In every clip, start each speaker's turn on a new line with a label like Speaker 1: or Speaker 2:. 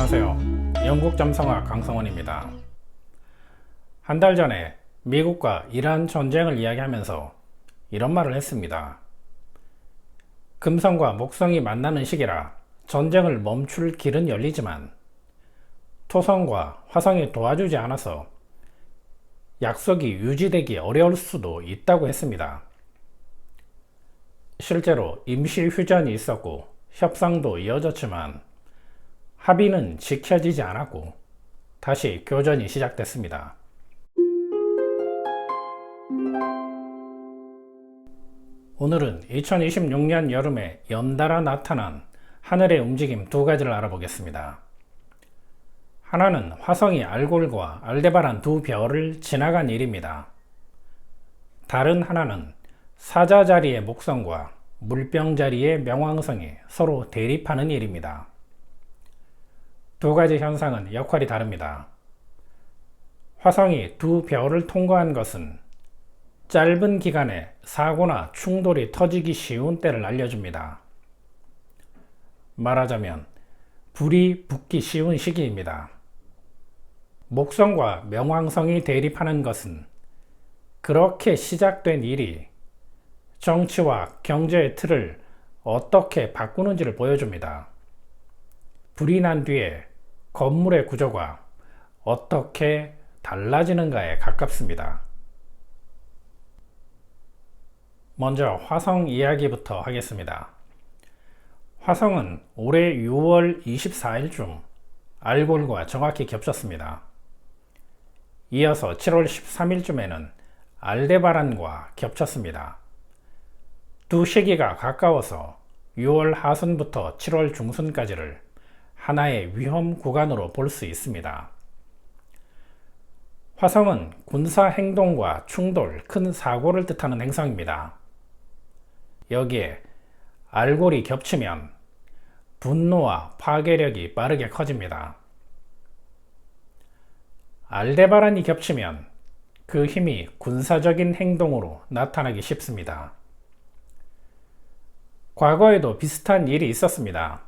Speaker 1: 안녕하세요. 영국점성학 강성원입니다. 한 달 전에 미국과 이란 전쟁을 이야기하면서 이런 말을 했습니다. 금성과 목성이 만나는 시기라 전쟁을 멈출 길은 열리지만 토성과 화성이 도와주지 않아서 약속이 유지되기 어려울 수도 있다고 했습니다. 실제로 임시 휴전이 있었고 협상도 이어졌지만 합의는 지켜지지 않았고 다시 교전이 시작됐습니다. 오늘은 2026년 여름에 연달아 나타난 하늘의 움직임 두 가지를 알아보겠습니다. 하나는 화성이 알골과 알데바란 두 별을 지나간 일입니다. 다른 하나는 사자 자리의 목성과 물병 자리의 명왕성이 서로 대립하는 일입니다. 두 가지 현상은 역할이 다릅니다. 화성이 두 별을 통과한 것은 짧은 기간에 사고나 충돌이 터지기 쉬운 때를 알려줍니다. 말하자면 불이 붙기 쉬운 시기입니다. 목성과 명왕성이 대립하는 것은 그렇게 시작된 일이 정치와 경제의 틀을 어떻게 바꾸는지를 보여줍니다. 불이 난 뒤에 건물의 구조가 어떻게 달라지는가에 가깝습니다. 먼저 화성 이야기부터 하겠습니다. 화성은 올해 6월 24일쯤 알골과 정확히 겹쳤습니다. 이어서 7월 13일쯤에는 알데바란과 겹쳤습니다. 두 시기가 가까워서 6월 하순부터 7월 중순까지를 하나의 위험 구간으로 볼 수 있습니다. 화성은 군사 행동과 충돌, 큰 사고를 뜻하는 행성입니다. 여기에 알골이 겹치면 분노와 파괴력이 빠르게 커집니다. 알데바란이 겹치면 그 힘이 군사적인 행동으로 나타나기 쉽습니다. 과거에도 비슷한 일이 있었습니다.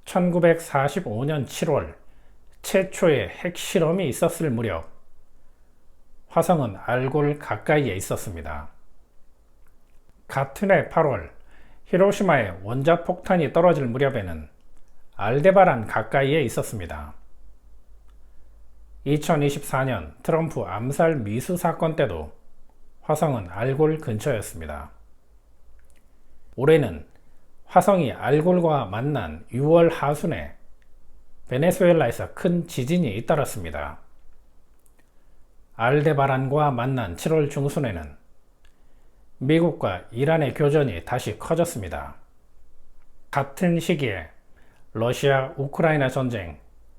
Speaker 1: 1945년 7월 최초의 핵실험이 있었을 무렵 화성은 알골 가까이에 있었습니다. 같은 해 8월 히로시마에 원자폭탄이 떨어질 무렵에는 알데바란 가까이에 있었습니다. 2024년 트럼프 암살 미수 사건 때도 화성은 알골 근처였습니다. 올해는 화성이 알골과 만난 6월 하순에 베네수엘라에서 큰 지진이 잇따랐습니다. 알데바란과 만난 7월 중순에는 미국과 이란의 교전이 다시 커졌습니다. 같은 시기에 러시아 우크라이나 전쟁,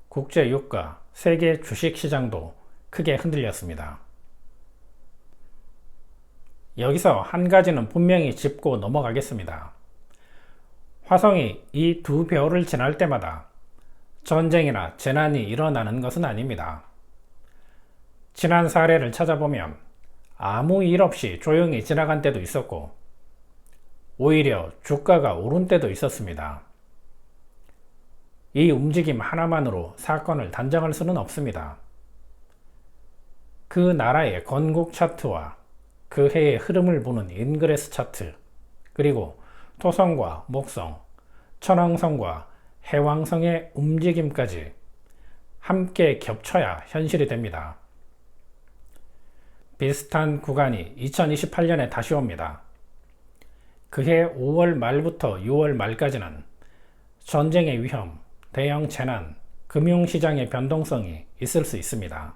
Speaker 1: 국제 유가, 세계 주식 시장도 크게 흔들렸습니다. 여기서 한 가지는 분명히 짚고 넘어가겠습니다. 화성이 이 두 별을 지날 때마다 전쟁이나 재난이 일어나는 것은 아닙니다. 지난 사례를 찾아보면 아무 일 없이 조용히 지나간 때도 있었고 오히려 주가가 오른 때도 있었습니다. 이 움직임 하나만으로 사건을 단정할 수는 없습니다. 그 나라의 건국 차트와 그 해의 흐름을 보는 인그레스 차트, 그리고 토성과 목성, 천왕성과 해왕성의 움직임까지 함께 겹쳐야 현실이 됩니다. 비슷한 구간이 2028년에 다시 옵니다. 그해 5월 말부터 6월 말까지는 전쟁의 위험, 대형 재난, 금융시장의 변동성이 있을 수 있습니다.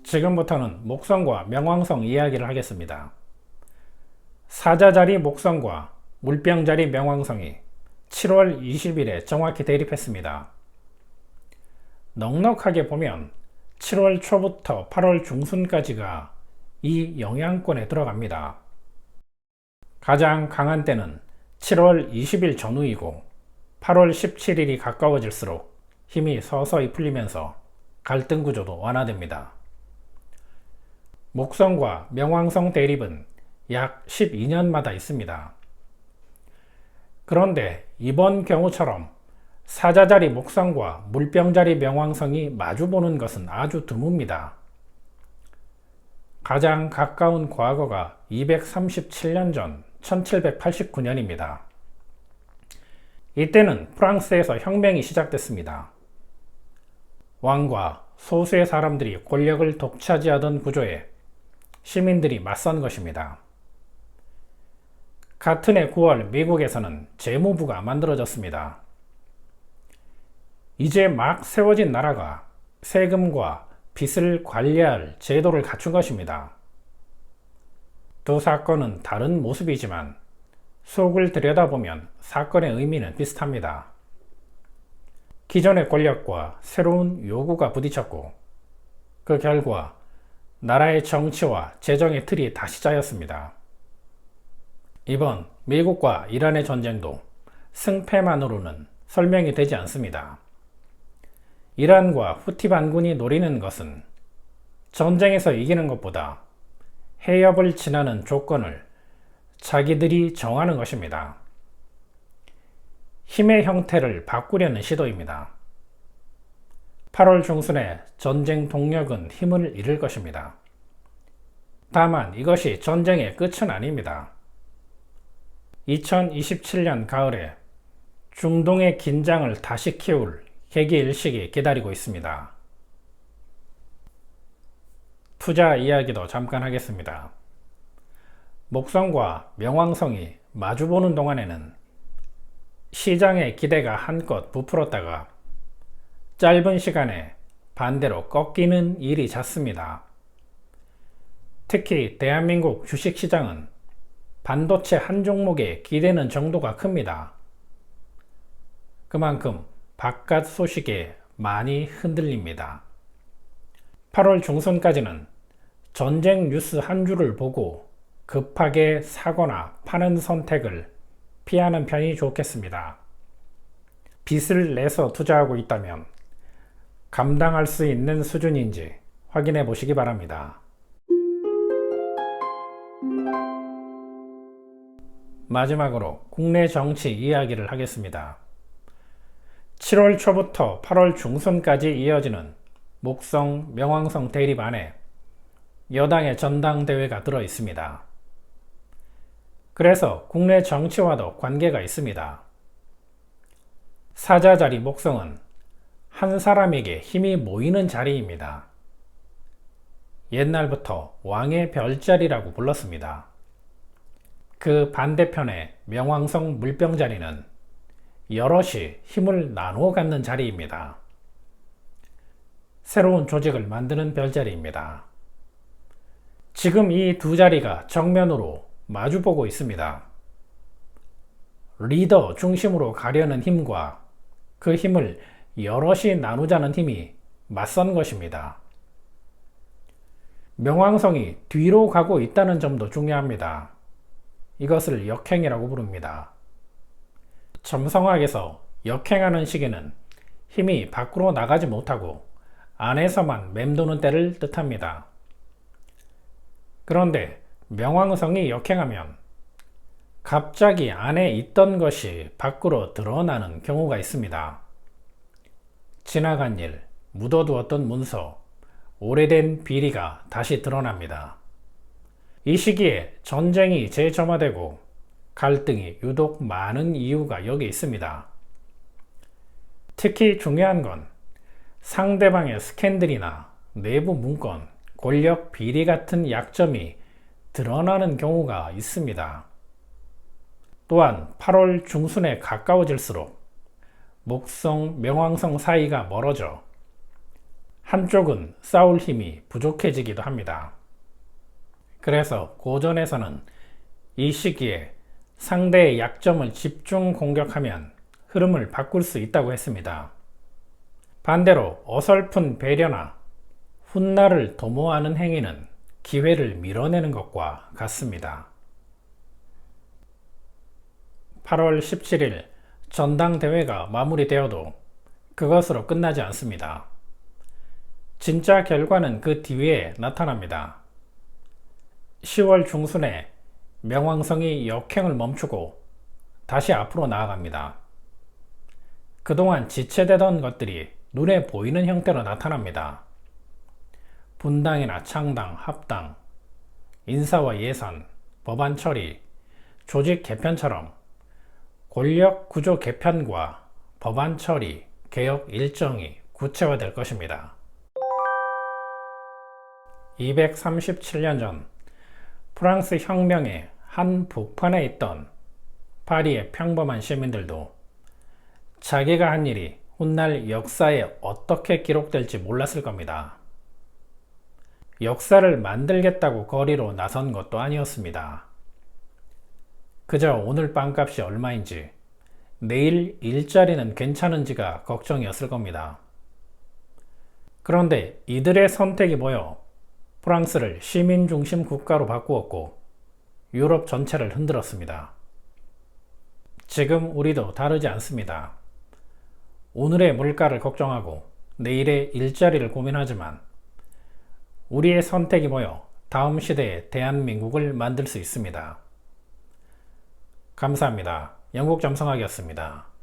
Speaker 1: 지금부터는 목성과 명왕성 이야기를 하겠습니다. 사자자리 목성과 물병자리 명왕성이 7월 20일에 정확히 대립했습니다. 넉넉하게 보면 7월 초부터 8월 중순까지가 이 영향권에 들어갑니다. 가장 강한 때는 7월 20일 전후이고 8월 17일이 가까워질수록 힘이 서서히 풀리면서 갈등 구조도 완화됩니다. 목성과 명왕성 대립은 약 12년마다 있습니다. 그런데 이번 경우처럼 사자자리 목성과 물병자리 명왕성이 마주보는 것은 아주 드뭅니다. 가장 가까운 과거가 237년 전 1789년입니다. 이때는 프랑스에서 혁명이 시작됐습니다. 왕과 소수의 사람들이 권력을 독차지하던 구조에 시민들이 맞선 것입니다. 같은 해 9월 미국에서는 재무부가 만들어졌습니다. 이제 막 세워진 나라가 세금과 빚을 관리할 제도를 갖춘 것입니다. 두 사건은 다른 모습이지만 속을 들여다보면 사건의 의미는 비슷합니다. 기존의 권력과 새로운 요구가 부딪혔고 그 결과 나라의 정치와 재정의 틀이 다시 짜였습니다. 이번 미국과 이란의 전쟁도 승패만으로는 설명이 되지 않습니다. 이란과 후티 반군이 노리는 것은 전쟁에서 이기는 것보다 해협을 지나는 조건을 자기들이 정하는 것입니다. 힘의 형태를 바꾸려는 시도입니다. 8월 중순에 전쟁 동력은 힘을 잃을 것입니다. 다만 이것이 전쟁의 끝은 아닙니다. 2027년 가을에 중동의 긴장을 다시 키울 계기일식이 기다리고 있습니다. 투자 이야기도 잠깐 하겠습니다. 목성과 명왕성이 마주보는 동안에는 시장의 기대가 한껏 부풀었다가 짧은 시간에 반대로 꺾이는 일이 잦습니다. 특히 대한민국 주식시장은 반도체 한 종목에 기대는 정도가 큽니다. 그만큼 바깥 소식에 많이 흔들립니다. 8월 중순까지는 전쟁 뉴스 한 줄을 보고 급하게 사거나 파는 선택을 피하는 편이 좋겠습니다. 빚을 내서 투자하고 있다면 감당할 수 있는 수준인지 확인해 보시기 바랍니다. 마지막으로 국내 정치 이야기를 하겠습니다. 7월 초부터 8월 중순까지 이어지는 목성, 명왕성 대립 안에 여당의 전당대회가 들어 있습니다. 그래서 국내 정치와도 관계가 있습니다. 사자자리 목성은 한 사람에게 힘이 모이는 자리입니다. 옛날부터 왕의 별자리라고 불렀습니다. 그 반대편의 명왕성 물병자리는 여럿이 힘을 나누어 갖는 자리입니다. 새로운 조직을 만드는 별자리입니다. 지금 이 두 자리가 정면으로 마주보고 있습니다. 리더 중심으로 가려는 힘과 그 힘을 여럿이 나누자는 힘이 맞선 것입니다. 명왕성이 뒤로 가고 있다는 점도 중요합니다. 이것을 역행이라고 부릅니다. 점성학에서 역행하는 시기는 힘이 밖으로 나가지 못하고 안에서만 맴도는 때를 뜻합니다. 그런데 명왕성이 역행하면 갑자기 안에 있던 것이 밖으로 드러나는 경우가 있습니다. 지나간 일, 묻어두었던 문서, 오래된 비리가 다시 드러납니다. 이 시기에 전쟁이 재점화되고 갈등이 유독 많은 이유가 여기 있습니다. 특히 중요한 건 상대방의 스캔들이나 내부 문건, 권력 비리 같은 약점이 드러나는 경우가 있습니다. 또한 8월 중순에 가까워질수록 목성, 명왕성 사이가 멀어져 한쪽은 싸울 힘이 부족해지기도 합니다. 그래서 고전에서는 이 시기에 상대의 약점을 집중 공격하면 흐름을 바꿀 수 있다고 했습니다. 반대로 어설픈 배려나 훗날을 도모하는 행위는 기회를 밀어내는 것과 같습니다. 8월 17일 전당대회가 마무리되어도 그것으로 끝나지 않습니다. 진짜 결과는 그 뒤에 나타납니다. 10월 중순에 명왕성이 역행을 멈추고 다시 앞으로 나아갑니다. 그동안 지체되던 것들이 눈에 보이는 형태로 나타납니다. 분당이나 창당, 합당, 인사와 예산, 법안 처리, 조직 개편처럼 권력 구조 개편과 법안 처리, 개혁 일정이 구체화될 것입니다. 237년 전 프랑스 혁명의 한 북판에 있던 파리의 평범한 시민들도 자기가 한 일이 훗날 역사에 어떻게 기록될지 몰랐을 겁니다. 역사를 만들겠다고 거리로 나선 것도 아니었습니다. 그저 오늘 빵값이 얼마인지, 내일 일자리는 괜찮은지가 걱정이었을 겁니다. 그런데 이들의 선택이 모여 프랑스를 시민 중심 국가로 바꾸었고 유럽 전체를 흔들었습니다. 지금 우리도 다르지 않습니다. 오늘의 물가를 걱정하고 내일의 일자리를 고민하지만 우리의 선택이 모여 다음 시대의 대한민국을 만들 수 있습니다. 감사합니다. 영국점성학이었습니다.